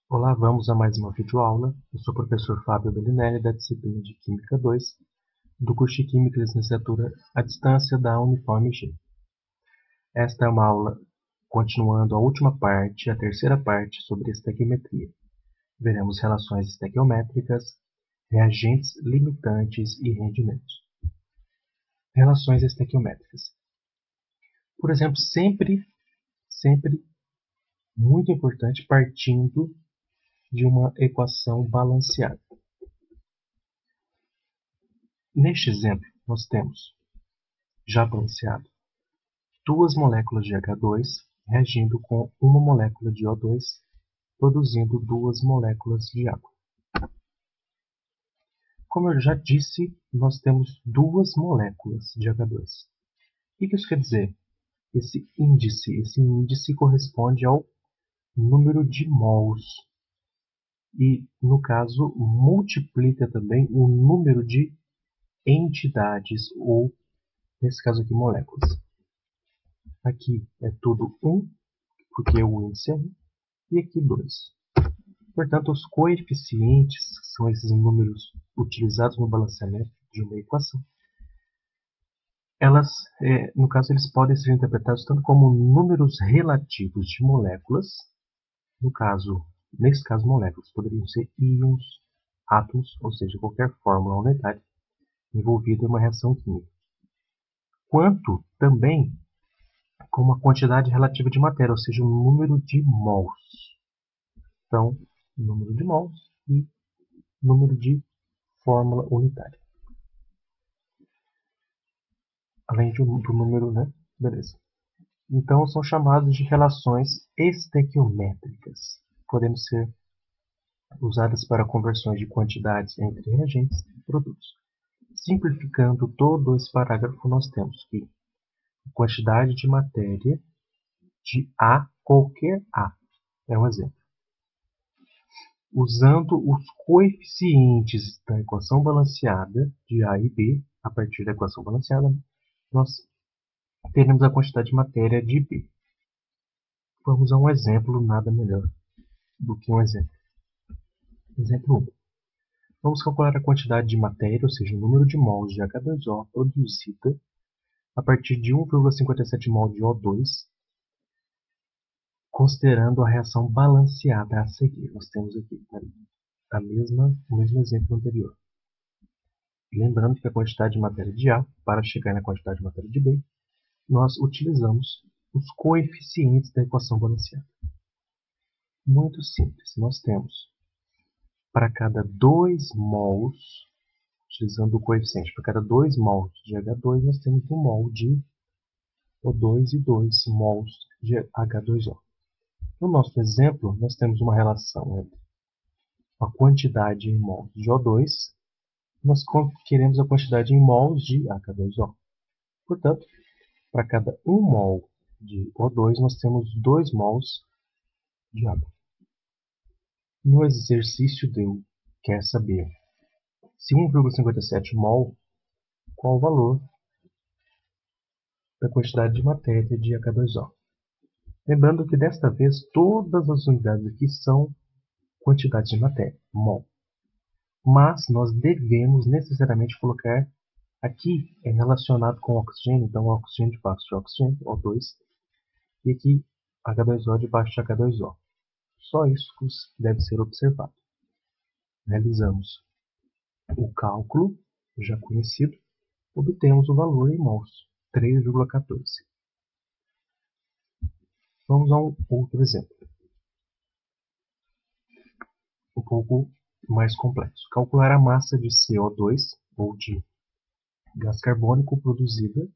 Olá, vamos a mais uma videoaula. Eu sou o professor Fábio Bellinelli, da disciplina de Química 2, do curso de Química e Licenciatura à Distância da Unifam-G. Esta é uma aula continuando a última parte, a terceira parte, sobre estequiometria. Veremos relações estequiométricas, reagentes limitantes e rendimentos. Relações estequiométricas. Por exemplo, sempre muito importante partindo de uma equação balanceada. Neste exemplo, nós temos, já balanceado, duas moléculas de H2 reagindo com uma molécula de O2, produzindo duas moléculas de água. Como eu já disse, nós temos duas moléculas de H2. O que isso quer dizer? Esse índice corresponde ao número de mols e, no caso, multiplica também o número de entidades, ou, nesse caso aqui, moléculas. Aqui é tudo 1, porque o índice é 1, e aqui 2. Portanto, os coeficientes são esses números utilizados no balanceamento de uma equação. Elas, no caso, eles podem ser interpretados tanto como números relativos de moléculas, nesse caso, moléculas poderiam ser íons, átomos, ou seja, qualquer fórmula unitária envolvida em uma reação química, quanto também como a quantidade relativa de matéria, ou seja, o número de mols. Então, número de mols e número de fórmula unitária. Além do número, né? Beleza. Então, são chamados de relações estequiométricas, podendo ser usadas para conversões de quantidades entre reagentes e produtos. Simplificando todo esse parágrafo, nós temos que a quantidade de matéria de A, qualquer A, é um exemplo. Usando os coeficientes da equação balanceada de A e B, a partir da equação balanceada, nós teremos a quantidade de matéria de B. Vamos a um exemplo, nada melhor do que um exemplo. Exemplo 1. Vamos calcular a quantidade de matéria, ou seja, o número de mols de H2O produzida a partir de 1,57 mol de O2, considerando a reação balanceada a seguir. Nós temos aqui o mesmo exemplo anterior. Lembrando que a quantidade de matéria de A, para chegar na quantidade de matéria de B, nós utilizamos os coeficientes da equação balanceada. Muito simples. Nós temos, para cada 2 mols, utilizando o coeficiente, para cada 2 mols de H2, nós temos 1 mol de O2 e 2 mols de H2O. No nosso exemplo, nós temos uma relação entre a quantidade em mols de O2, nós queremos a quantidade em mols de H2O. Portanto, para cada 1 mol de O2, nós temos 2 mols de água. No exercício deu quer saber se 1,57 mol, qual o valor da quantidade de matéria de H2O. Lembrando que desta vez todas as unidades aqui são quantidades de matéria, mol. Mas nós devemos necessariamente colocar aqui relacionado com oxigênio, então oxigênio debaixo de oxigênio, O2, e aqui H2O debaixo de H2O. Só isso deve ser observado. Realizamos o cálculo, já conhecido, obtemos o valor em mols, 3,14. Vamos a um outro exemplo, um pouco mais complexo. Calcular a massa de CO2, ou de gás carbônico, produzida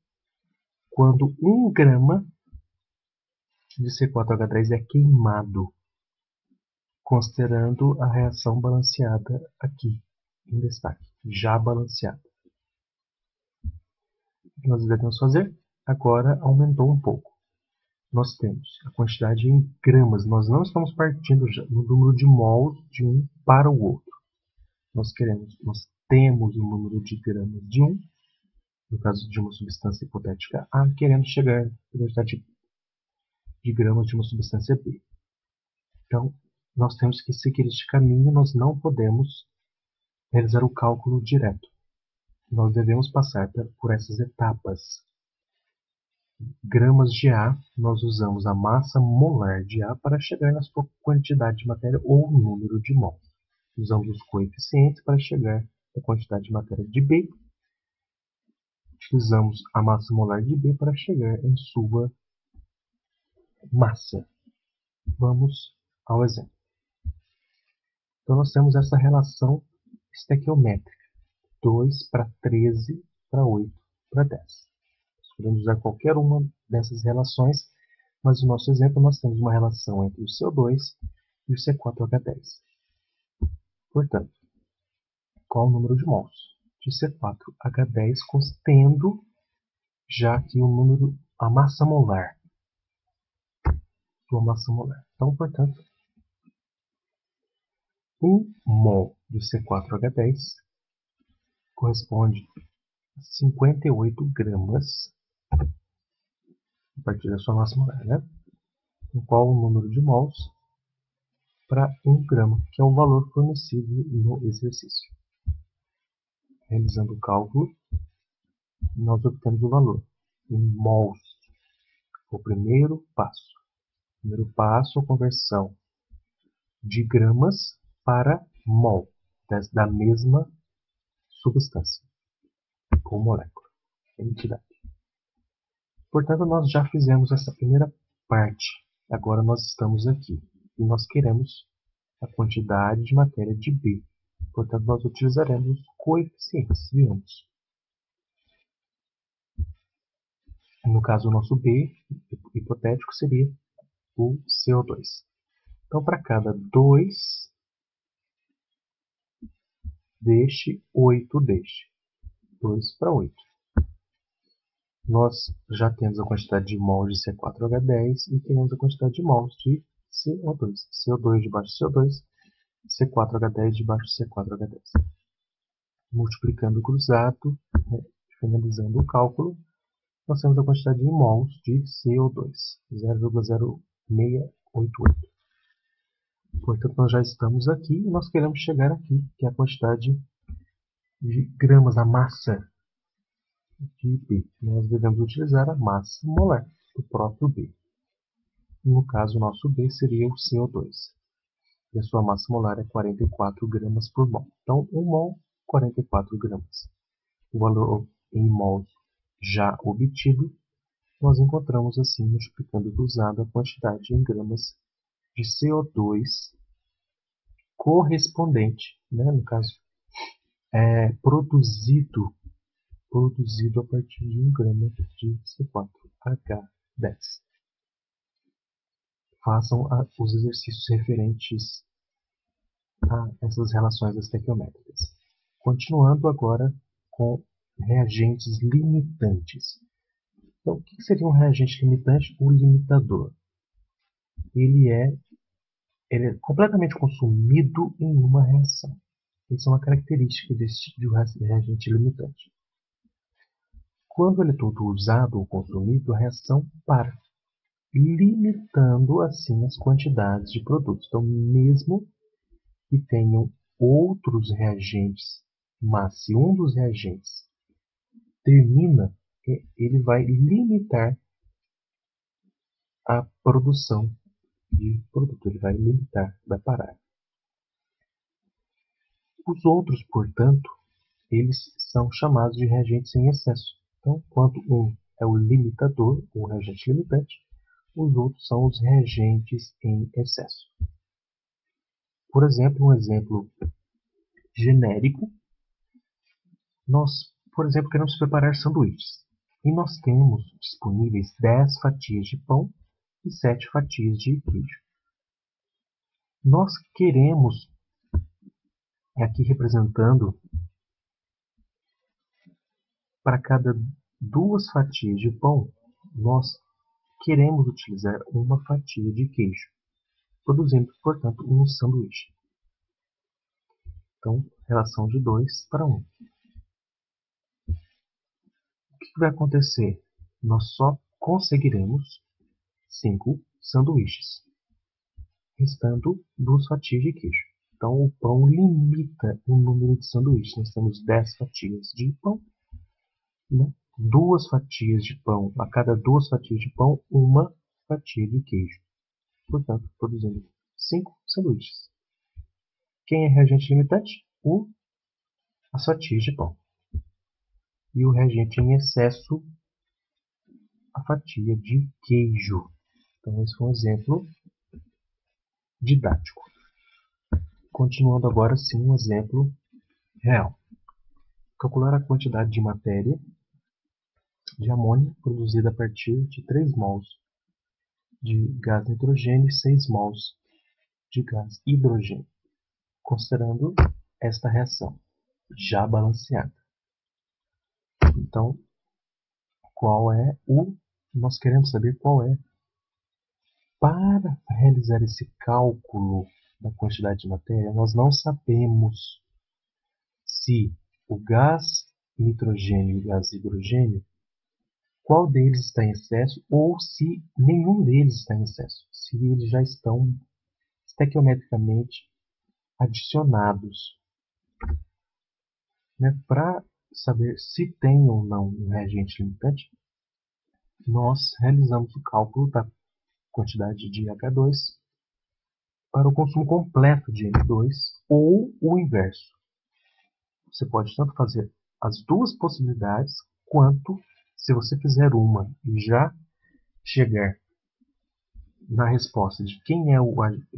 quando 1 grama de C4H3 é queimado, considerando a reação balanceada aqui, em destaque, já balanceada. O que nós devemos fazer? Agora aumentou um pouco. Nós temos a quantidade em gramas. Nós não estamos partindo no número de mols de um para o outro. Nós temos o número de gramas de um, no caso de uma substância hipotética A, querendo chegar à quantidade de gramas de uma substância B. Então, nós temos que seguir este caminho, nós não podemos realizar o cálculo direto. Nós devemos passar por essas etapas. Gramas de A, nós usamos a massa molar de A para chegar na sua quantidade de matéria ou número de mols. Usamos os coeficientes para chegar na quantidade de matéria de B. Utilizamos a massa molar de B para chegar em sua massa. Vamos ao exemplo. Então, nós temos essa relação estequiométrica. 2 para 13 para 8 para 10. Nós podemos usar qualquer uma dessas relações, mas no nosso exemplo nós temos uma relação entre o CO2 e o C4H10. Portanto, qual o número de mols de C4H10, tendo já aqui o número, a massa molar. Então, portanto, 1 mol de C4H10 corresponde a 58 gramas a partir da sua massa molar, né? Então, qual o número de mols para 1 grama, que é o valor fornecido no exercício. Realizando o cálculo, nós obtemos o valor em mols. O primeiro passo. O primeiro passo é a conversão de gramas para mol da mesma substância ou molécula, entidade. Portanto, nós já fizemos essa primeira parte. Agora nós estamos aqui e nós queremos a quantidade de matéria de B. Portanto, nós utilizaremos os coeficientes, digamos. No caso, o nosso B hipotético seria o CO2. Então, para cada 2 deste, 8 deste. 2 para 8. Nós já temos a quantidade de mols de C4H10 e temos a quantidade de mols de CO2. CO2 debaixo de CO2, C4H10 debaixo de C4H10. Multiplicando cruzado, finalizando o cálculo, nós temos a quantidade de mols de CO2, 0,0688. Portanto, nós já estamos aqui e nós queremos chegar aqui, que é a quantidade de gramas, a massa de B. Nós devemos utilizar a massa molar do próprio B. No caso, o nosso B seria o CO2. E a sua massa molar é 44 gramas por mol. Então, 1 mol, 44 gramas. O valor em mols já obtido, nós encontramos assim, multiplicando cruzado, a quantidade em gramas de CO2 correspondente, né, no caso, produzido a partir de 1 grama de C4H10. Façam os exercícios referentes a essas relações estequiométricas. Continuando agora com reagentes limitantes. Então, o que seria um reagente limitante? O limitador. Ele é completamente consumido em uma reação. Essa é uma característica desse tipo de reagente limitante. Quando ele é todo usado ou consumido, a reação para, limitando assim as quantidades de produtos. Então, mesmo que tenham outros reagentes, mas se um dos reagentes termina, ele vai limitar a produção de produto, ele vai limitar, vai parar. Os outros, portanto, eles são chamados de reagentes em excesso. Então, quando um é o limitador, o reagente limitante, os outros são os reagentes em excesso. Por exemplo, um exemplo genérico, nós, por exemplo, queremos preparar sanduíches. E nós temos disponíveis 10 fatias de pão e 7 fatias de queijo. Nós queremos, aqui representando, para cada 2 fatias de pão, nós queremos utilizar uma fatia de queijo, produzindo, portanto, um sanduíche. Então, relação de 2 para 1. O que vai acontecer? Nós só conseguiremos 5 sanduíches. restando 2 fatias de queijo. Então, o pão limita o número de sanduíches. Nós temos 10 fatias de pão, né? 2 fatias de pão. A cada 2 fatias de pão, 1 fatia de queijo. Portanto, produzindo 5 sanduíches. Quem é reagente limitante? As fatias de pão. E o reagente em excesso, a fatia de queijo. Então, esse foi um exemplo didático. Continuando agora, sim, um exemplo real. Calcular a quantidade de matéria de amônia produzida a partir de 3 mols de gás nitrogênio e 6 mols de gás hidrogênio, considerando esta reação já balanceada. Então, nós queremos saber qual é. Para realizar esse cálculo da quantidade de matéria, nós não sabemos se o gás nitrogênio e o gás hidrogênio, qual deles está em excesso ou se nenhum deles está em excesso, se eles já estão estequiometricamente adicionados. Para saber se tem ou não um reagente limitante, nós realizamos o cálculo da quantidade de H2 para o consumo completo de N2 ou o inverso. Você pode tanto fazer as duas possibilidades, quanto, se você fizer uma e já chegar na resposta de quem é o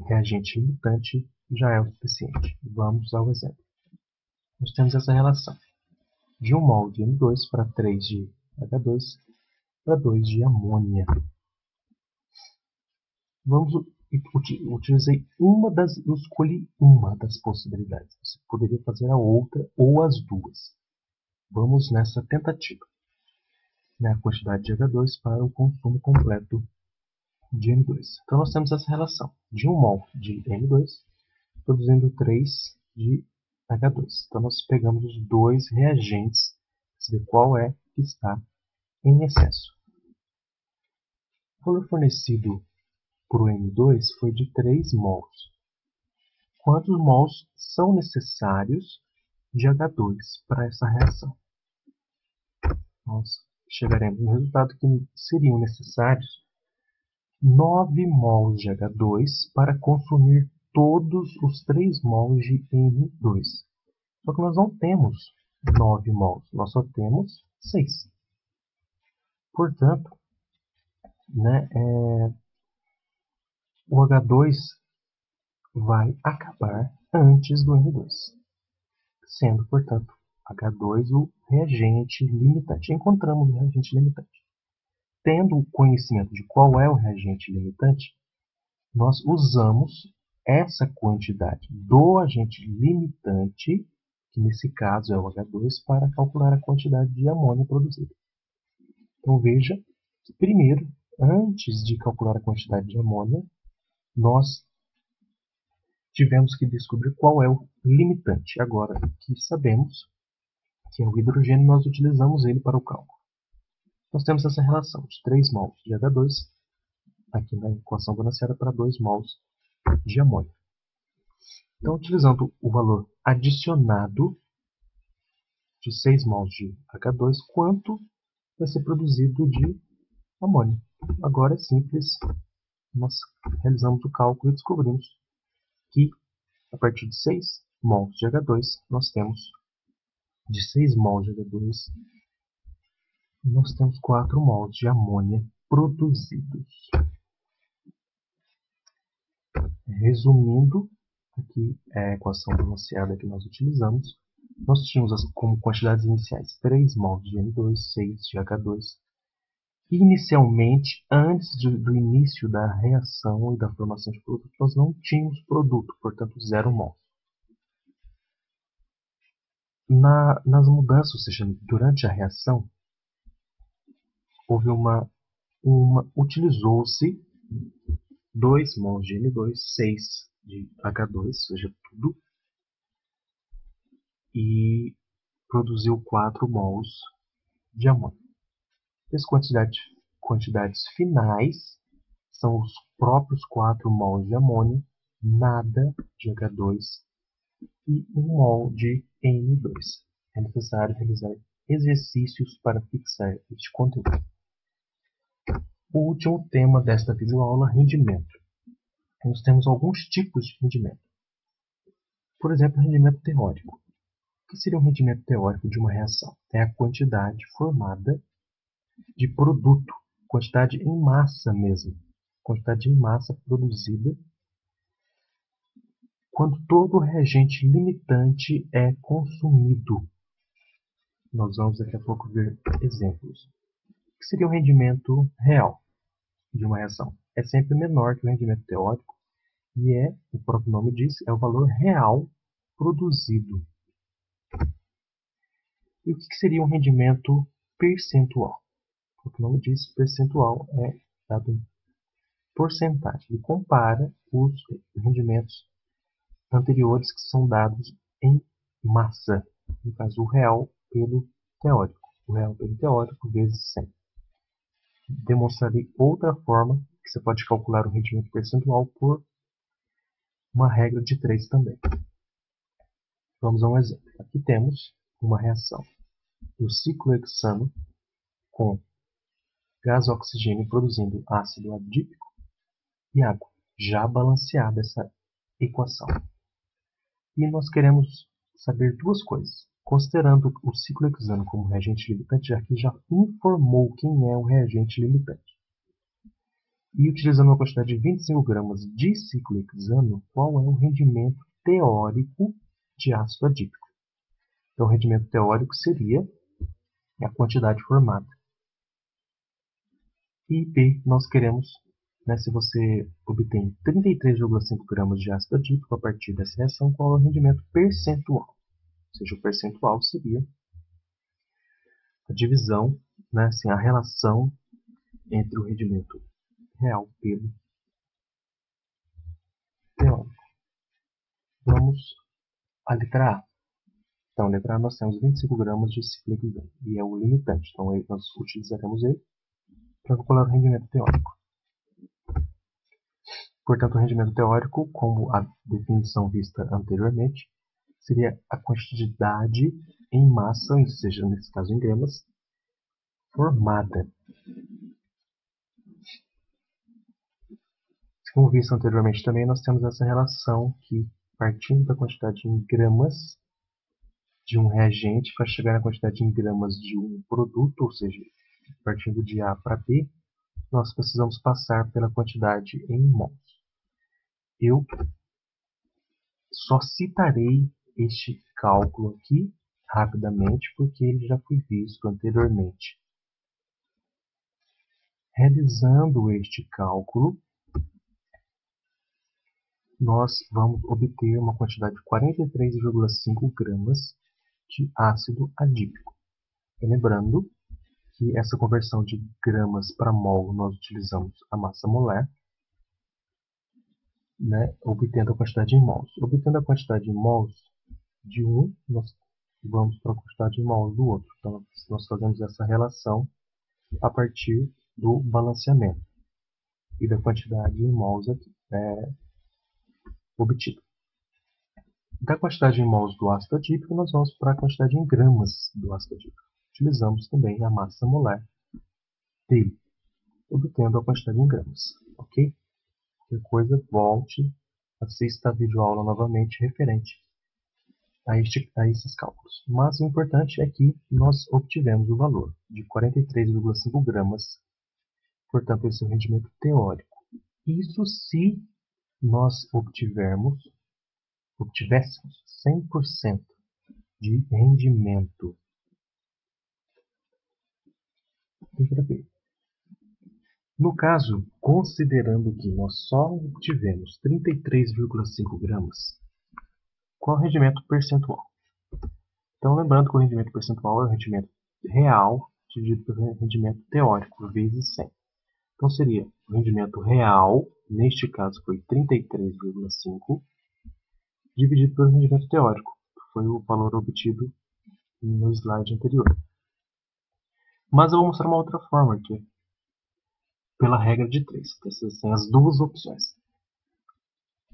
reagente limitante, já é o suficiente. Vamos ao exemplo. Nós temos essa relação de 1 mol de N2 para 3 de H2 para 2 de amônia. Utilizei escolhi uma das possibilidades. Você poderia fazer a outra ou as duas. Vamos nessa tentativa. A quantidade de H2 para o consumo completo de N2. Então nós temos essa relação de 1 mol de N2 produzindo 3 de H2. Então nós pegamos os dois reagentes para saber qual é que está em excesso. O valor fornecido para o N2 foi de 3 mols. Quantos mols são necessários de H2 para essa reação? Nós chegaremos no resultado que seriam necessários 9 mols de H2 para consumir todos os 3 mols de N2. Só que nós não temos 9 mols, nós só temos 6. Portanto, o H2 vai acabar antes do N2, sendo, portanto, H2 o reagente limitante. Encontramos o reagente limitante. Tendo o conhecimento de qual é o reagente limitante, nós usamos essa quantidade do agente limitante, que nesse caso é o H2, para calcular a quantidade de amônia produzida. Então veja que primeiro, antes de calcular a quantidade de amônia, nós tivemos que descobrir qual é o limitante. Agora que sabemos que é o hidrogênio, nós utilizamos ele para o cálculo. Nós temos essa relação de 3 mols de H2, aqui na equação balanceada, para 2 mols de amônia. Então, utilizando o valor adicionado de 6 mols de H2, quanto vai ser produzido de amônia? Agora é simples, nós realizamos o cálculo e descobrimos que a partir de 6 mols de H2, nós temos de 6 mols de H2, nós temos 4 mols de amônia produzidos. Resumindo, aqui é a equação balanceada que nós utilizamos. Nós tínhamos como quantidades iniciais 3 mols de N2, 6 de H2. Inicialmente, antes do início da reação e da formação de produto, nós não tínhamos produto, portanto 0 mols. Nas mudanças, ou seja, durante a reação, houve utilizou-se 2 mols de N2, 6 de H2, ou seja, tudo, e produziu 4 mols de amônia. As quantidades finais são os próprios 4 mols de amônia nada de H2 e 1 mol de N2. É necessário realizar exercícios para fixar este conteúdo. O último tema desta videoaula, rendimento. Nós temos alguns tipos de rendimento. Por exemplo, rendimento teórico. O que seria um rendimento teórico de uma reação? É a quantidade formada de produto, quantidade em massa mesmo, quantidade em massa produzida quando todo reagente limitante é consumido. Nós vamos daqui a pouco ver exemplos. O que seria o rendimento real de uma reação? É sempre menor que o rendimento teórico e o próprio nome diz, é o valor real produzido. E o que seria um rendimento percentual? O próprio nome diz, percentual é dado em porcentagem. Ele compara os rendimentos anteriores que são dados em massa. No caso, o real pelo teórico. O real pelo teórico vezes 100. Demonstrarei outra forma que você pode calcular o rendimento percentual por uma regra de 3 também. Vamos a um exemplo. Aqui temos uma reação do ciclohexano com gás oxigênio produzindo ácido adípico e água. Já balanceada essa equação. E nós queremos saber duas coisas. Considerando o ciclohexano como reagente limitante, aqui já informou quem é o reagente limitante. E utilizando uma quantidade de 25 gramas de ciclohexano, qual é o rendimento teórico de ácido adípico? Então, o rendimento teórico seria a quantidade formada. E B, nós queremos, se você obtém 33,5 gramas de ácido adípico a partir dessa reação, qual é o rendimento percentual? Ou seja, o percentual seria a divisão, a relação entre o rendimento real pelo teórico. Vamos à letra A. Então, letra A, nós temos 25 gramas de ciclohexano e é o limitante. Então, aí nós utilizaremos ele para calcular o rendimento teórico. Portanto, o rendimento teórico, como a definição vista anteriormente, seria a quantidade em massa, ou seja, nesse caso em gramas, formada. Como visto anteriormente também, nós temos essa relação que, partindo da quantidade em gramas de um reagente para chegar na quantidade em gramas de um produto, ou seja, partindo de A para B, nós precisamos passar pela quantidade em mols. Eu só citarei este cálculo aqui rapidamente porque ele já foi visto anteriormente. Realizando este cálculo, nós vamos obter uma quantidade de 43,5 gramas de ácido adípico. E lembrando que essa conversão de gramas para mol nós utilizamos a massa molar, obtendo a quantidade em mols. Obtendo a quantidade em mols de um, nós vamos para a quantidade em mols do outro. Então, nós fazemos essa relação a partir do balanceamento e da quantidade em mols aqui, obtida. Da quantidade em mols do ácido adípico, nós vamos para a quantidade em gramas do ácido adípico. Utilizamos também a massa molar dele, obtendo a quantidade em gramas. Ok? Qualquer coisa, volte, assista a videoaula novamente referente a esses cálculos. Mas o importante é que nós obtivemos o valor de 43,5 gramas, portanto, esse é o rendimento teórico. Isso se nós obtivéssemos 100% de rendimento. No caso, considerando que nós só obtivemos 33,5 gramas, qual é o rendimento percentual? Então, lembrando que o rendimento percentual é o rendimento real dividido pelo rendimento teórico, vezes 100. Então, seria o rendimento real, neste caso foi 33,5, dividido pelo rendimento teórico, que foi o valor obtido no slide anterior. Mas eu vou mostrar uma outra forma aqui, pela regra de 3. Vocês têm as duas opções.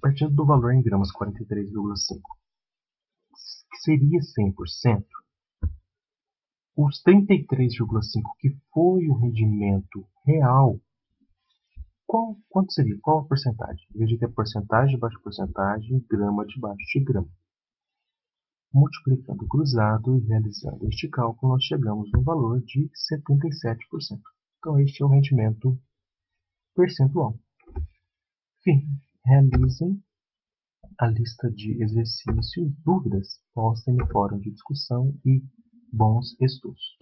Partindo do valor em gramas 43,5, que seria 100%, os 33,5 que foi o rendimento real, quanto seria? Qual a porcentagem? Em vez de ter porcentagem abaixo de porcentagem, grama debaixo de grama. Multiplicando o cruzado e realizando este cálculo, nós chegamos no valor de 77%. Então, este é o rendimento percentual. Fim. Realizem a lista de exercícios, dúvidas, postem no fórum de discussão e bons estudos.